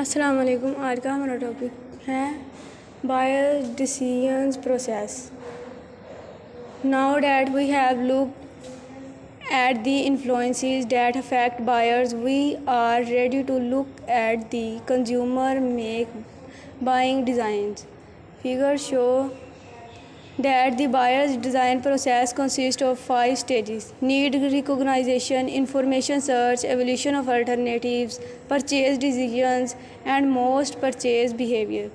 अस्सलाम वालेकुम। आज का हमारा टॉपिक है buyers decisions process. Now that we have look at the influences that affect buyers, we are ready to look at the consumer make buying designs. Figures show that the buyer's design process consists of 5 stages: need recognition, information search, evaluation of alternatives, purchase decisions, and most purchase behavior.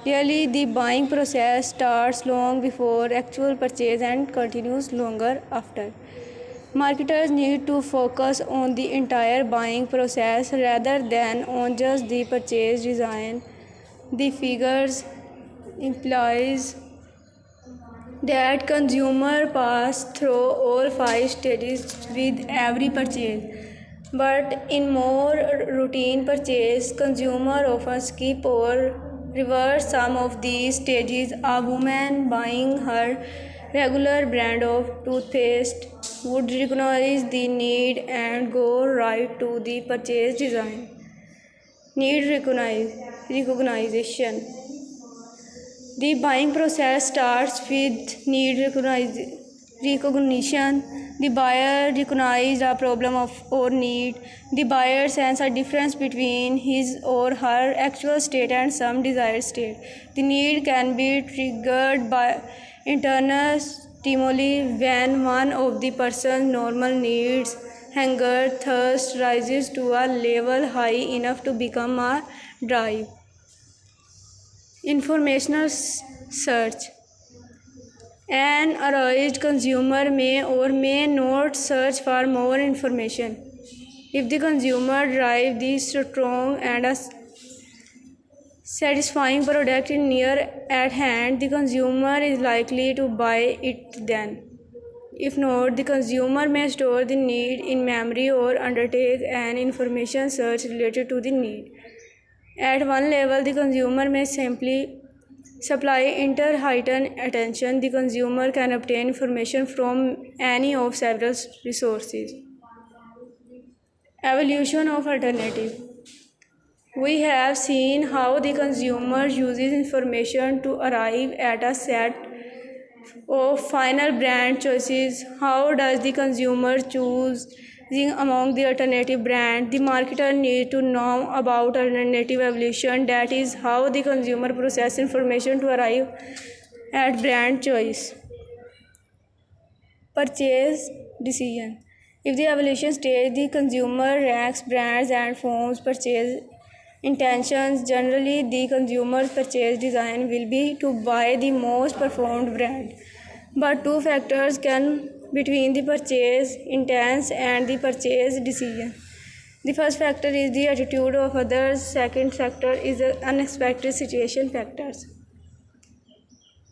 Really, the buying process starts long before actual purchase and continues longer after. Marketers need to focus on the entire buying process rather than on just the purchase design. The figures implies that consumer pass through all 5 stages with every purchase, but in more routine purchase, consumer often skip or reverse some of these stages. A woman buying her regular brand of toothpaste would recognize the need and go right to the purchase design. Need recognition. The buying process starts with need recognition. The buyer recognizes a problem or need. The buyer senses a difference between his or her actual state and some desired state. The need can be triggered by internal stimuli when one of the person's normal needs, hunger, thirst, rises to a level high enough to become a drive. Informational search. An aroused consumer may or may not search for more information. If the consumer drives the strong and a satisfying product is near at hand, the consumer is likely to buy it then. If not, the consumer may store the need in memory or undertake an information search related to the need. At one level, the consumer may simply supply heightened attention. The consumer can obtain information from any of several resources. Evaluation of alternative. We have seen how the consumer uses information to arrive at a set of final brand choices. How does the consumer choose among the alternative brand? The marketer needs to know about alternative evaluation. That is how the consumer processes information to arrive at brand choice. Purchase decision. If the evaluation stage, the consumer ranks brands and forms purchase intentions. Generally, the consumer's purchase design will be to buy the most performed brand. But two factors can between the purchase intent and the purchase decision. The first factor is the attitude of others. Second factor is the unexpected situation factors.